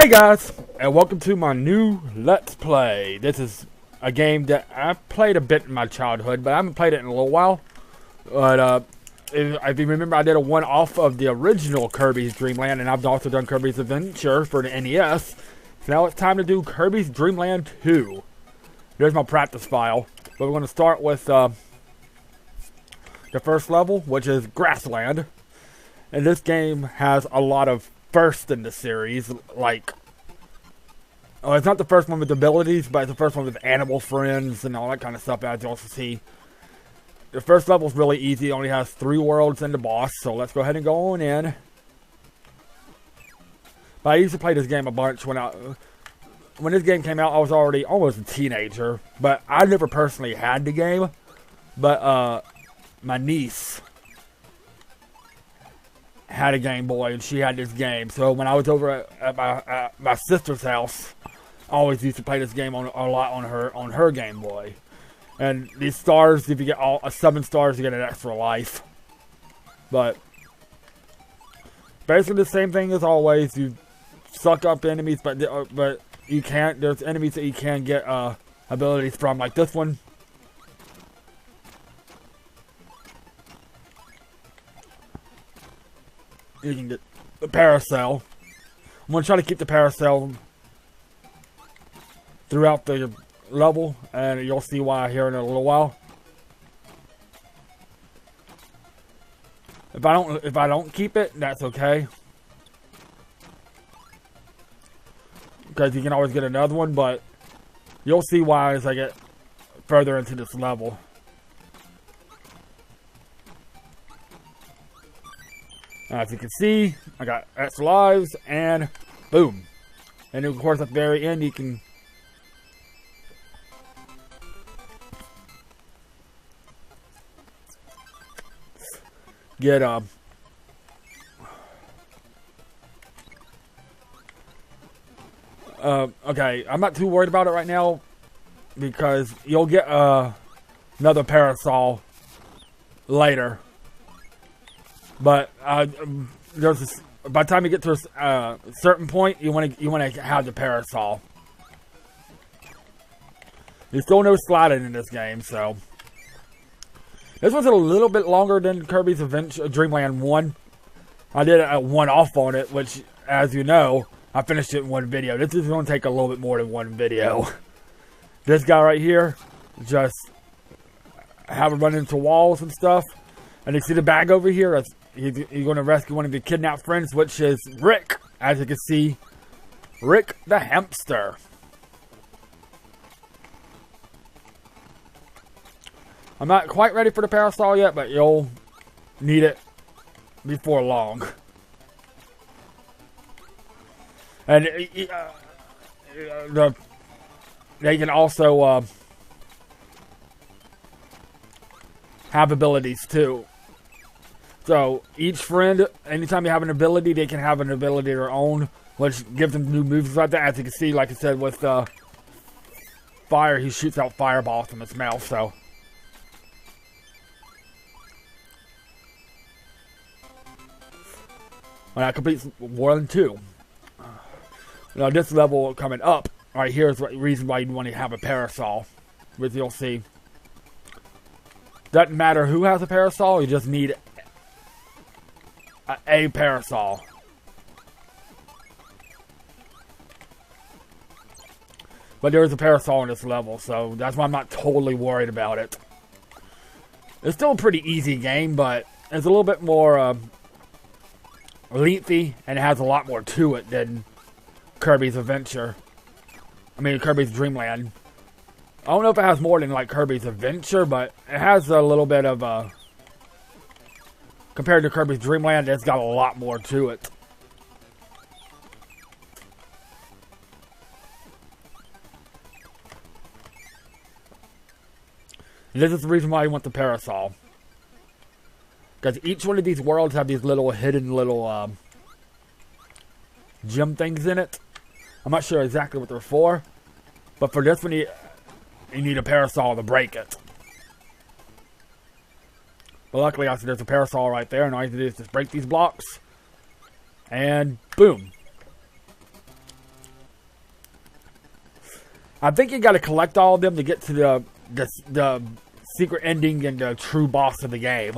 Hey guys, and welcome to my new Let's Play. This is a game that I played a bit in my childhood, but I haven't played it in a little while. But if you remember, I did a one-off of the original Kirby's Dream Land, and I've also done Kirby's Adventure for the NES. So now it's time to do Kirby's Dream Land 2. There's my practice file. But we're going to start with the first level, which is Grassland. And this game has a lot of first in the series, like, oh, it's not the first one with abilities, but it's the first one with animal friends and all that kind of stuff, as you also see. The first level is really easy. It only has 3 worlds and the boss, so let's go ahead and go on in. But I used to play this game a bunch when this game came out. I was already almost a teenager, but I never personally had the game. But my niece had a Game Boy, and she had this game. So when I was over at my sister's house, I always used to play this game a lot on her Game Boy. And these stars, if you get all 7 stars, you get an extra life. But basically the same thing as always. You suck up enemies, but you can't. There's enemies that you can get abilities from, like this one. You can get the Paracel. I'm going to try to keep the Paracel throughout the level, and you'll see why here in a little while. If I don't keep it, that's okay, because you can always get another one, but you'll see why as I get further into this level. As you can see, I got extra lives, and boom. And of course, at the very end, you can get okay, I'm not too worried about it right now, because you'll get another Parasol later. But there's this, by the time you get to a certain point, you want to have the Parasol. There's still no sliding in this game, so this one's a little bit longer than Kirby's Adventure Dream Land 1. I did a one-off on it, which, as you know, I finished it in one video. This is going to take a little bit more than one video. This guy right here, just have him run into walls and stuff. And you see the bag over here? You're going to rescue one of your kidnapped friends, which is Rick. As you can see, Rick the hamster. I'm not quite ready for the Parasol yet, but you'll need it before long. And they can also have abilities too. So each friend, anytime you have an ability, they can have an ability of their own, which gives them new moves like that. As you can see, like I said, with fire, he shoots out fireballs from his mouth. So when I complete 1 and 2, now this level coming up right here is the reason why you want to have a Parasol, which you'll see. Doesn't matter who has a Parasol, you just need a Parasol. But there is a Parasol in this level, so that's why I'm not totally worried about it. It's still a pretty easy game, but it's a little bit more lengthy, and it has a lot more to it than Kirby's Adventure. I mean, Kirby's Dream Land. I don't know if it has more than like Kirby's Adventure, but it has a little bit of compared to Kirby's Dream Land, it's got a lot more to it. And this is the reason why you want the Parasol, because each one of these worlds have these little hidden little gem things in it. I'm not sure exactly what they're for, but for this one, you need a Parasol to break it. But luckily, I see there's a Parasol right there, and all you have to do is just break these blocks, and boom. I think you got to collect all of them to get to the secret ending and the true boss of the game.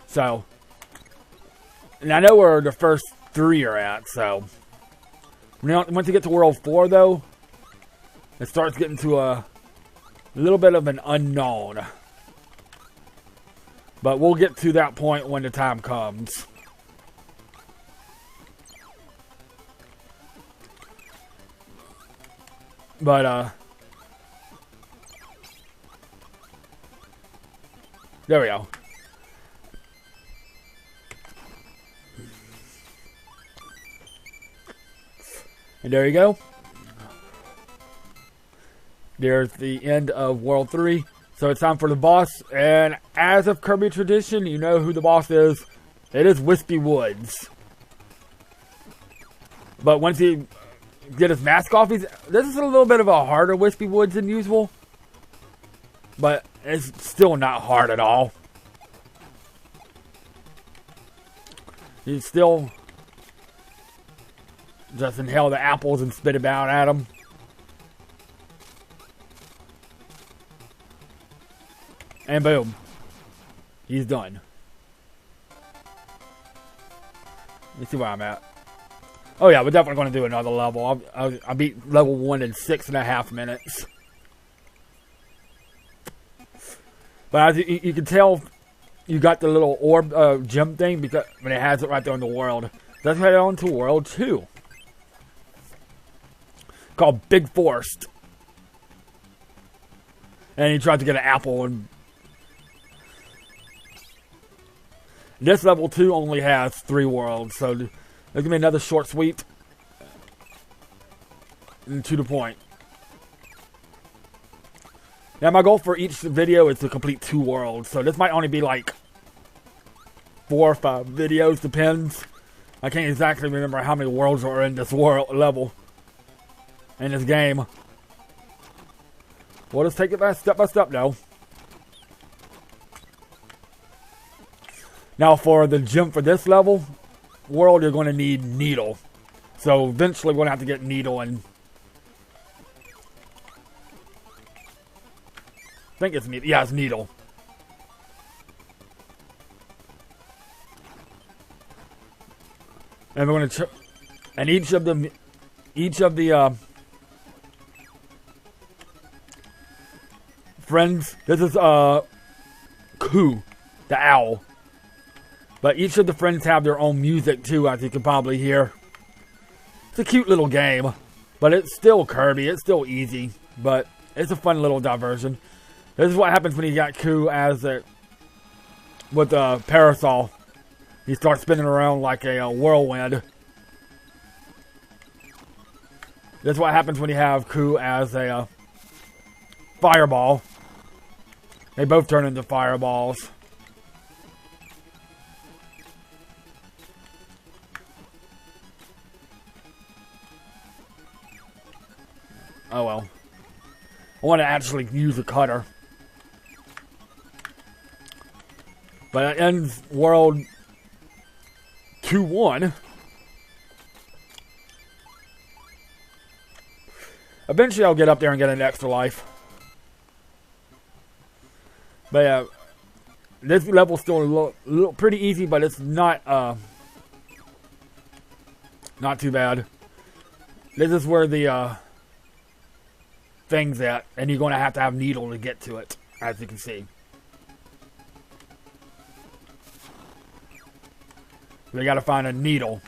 So, and I know where the first 3 are at, so. Once you get to World 4, though, it starts getting to a little bit of an unknown. But we'll get to that point when the time comes. But, there we go. And there you go. There's the end of World 3. So it's time for the boss. And as of Kirby tradition, you know who the boss is. It is Wispy Woods. But once he get his mask off, this is a little bit of a harder Wispy Woods than usual. But it's still not hard at all. He's still just inhale the apples and spit it out at him. And boom. He's done. Let's see where I'm at. Oh yeah, we're definitely going to do another level. I beat level 1 in 6.5 minutes. But as you can tell, you got the little orb gem thing because when it has it right there in the world. Let's head on to World 2. Called Big Forest. And he tried to get an apple. And this level 2 only has 3 worlds. So there's going to be another short sweep. And to the point. Now my goal for each video is to complete 2 worlds. So this might only be like 4 or 5 videos. Depends. I can't exactly remember how many worlds are in this world level. In this game. We'll just take it step by step now. Now for the gem for this level world, you're going to need Needle. So eventually we're going to have to get Needle and I think it's Needle. Yeah, it's Needle. And we're going to and each of the friends, this is Koo, the owl. But each of the friends have their own music too, as you can probably hear. It's a cute little game, but it's still Kirby. It's still easy, but it's a fun little diversion. This is what happens when you got Koo as with a parasol. He starts spinning around like a whirlwind. This is what happens when you have Koo as a fireball. They both turn into fireballs. Oh well. I want to actually use a cutter. But it ends World 2-1. Eventually I'll get up there and get an extra life. But yeah, this level's still a little pretty easy, but it's not too bad. This is where the thing's at, and you're going to have Needle to get to it, as you can see. We got to find a Needle.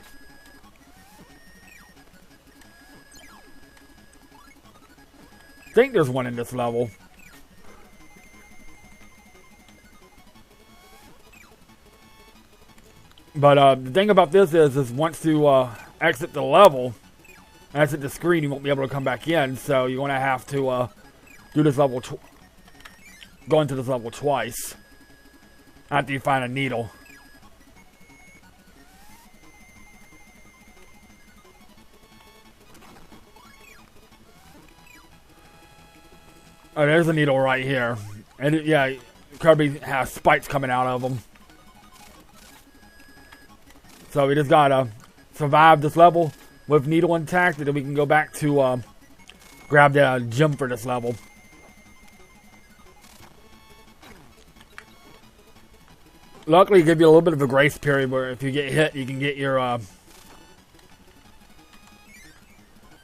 I think there's one in this level. But the thing about this is once you exit the level, exit the screen, you won't be able to come back in. So you're going to have to do this level, go into this level twice after you find a Needle. Oh, there's a Needle right here. And yeah, Kirby has spikes coming out of him. So we just gotta survive this level with Needle intact, and then we can go back to grab the gem for this level. Luckily, give you a little bit of a grace period where if you get hit, you can get your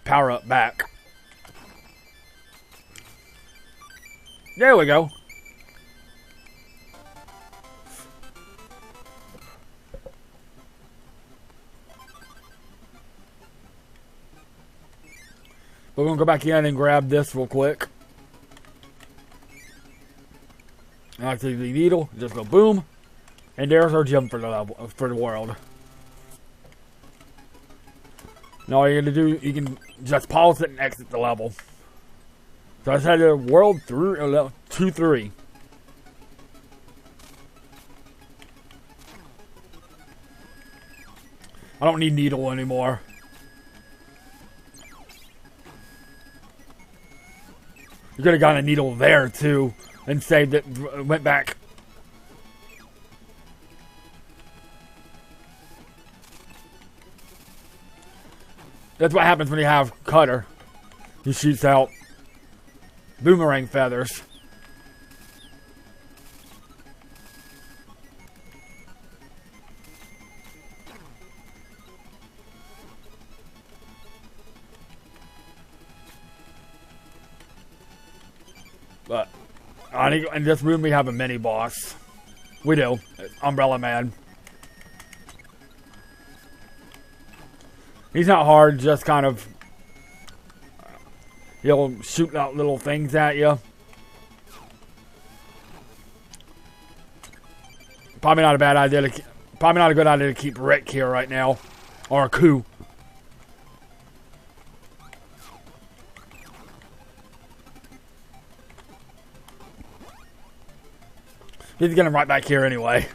power up back. There we go. We're going to go back in and grab this real quick. Actually, the needle, just go boom. And there's our gem for the level, for the world. Now all you're going to do, you can just pause it and exit the level. So I said world 2-3. I don't need needle anymore. You could have gotten a needle there too and saved it, went back. That's what happens when you have Cutter. He shoots out boomerang feathers. But in this room we have a mini boss. We do. Umbrella Man. He's not hard, just kind of, he'll shoot out little things at you. Probably not a bad idea to, probably not a good idea to keep Rick here right now, or Ku. He's getting right back here anyway.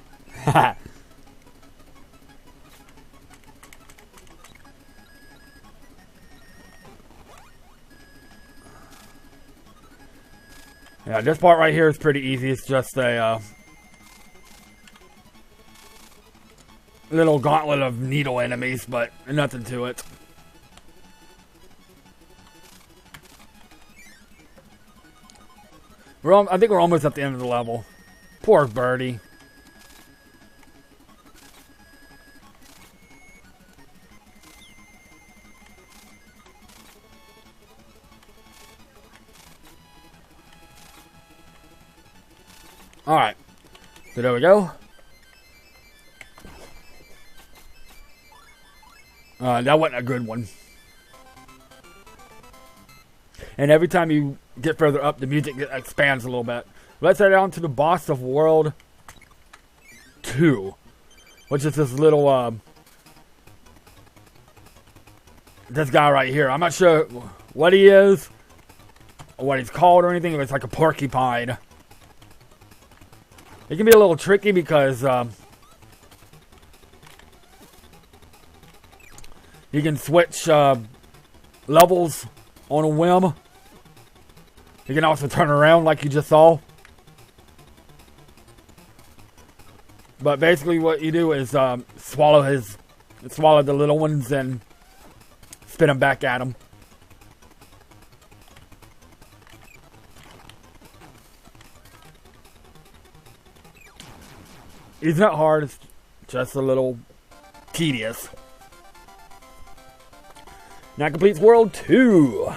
Yeah, this part right here is pretty easy. It's just a little gauntlet of needle enemies, but nothing to it. I think we're almost at the end of the level. Poor birdie. Alright, so there we go. That wasn't a good one. And every time you get further up, the music expands a little bit. Let's head down to the boss of World 2. Which is this little, this guy right here. I'm not sure what he is, or what he's called or anything. It's like a porcupine. It can be a little tricky because you can switch levels on a whim. You can also turn around like you just saw. But basically what you do is swallow the little ones and spit them back at him. It's not hard, it's just a little tedious. Now completes World 2.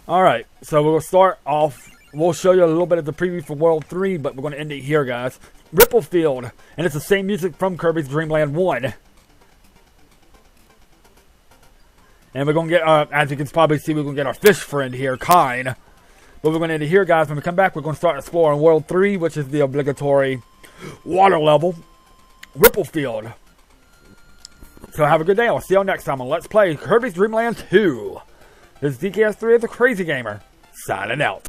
Alright, so we'll start off. We'll show you a little bit of the preview for World 3, but we're going to end it here, guys. Ripplefield, and it's the same music from Kirby's Dream Land 1. And we're going to get, as you can probably see, we're going to get our fish friend here, Kine. But we're going to end it here, guys. When we come back, we're going to start exploring World 3, which is the obligatory water level, Ripplefield. So have a good day. I'll see y'all next time on Let's Play Kirby's Dream Land 2. This is DKS3 of the Crazy Gamer, signing out.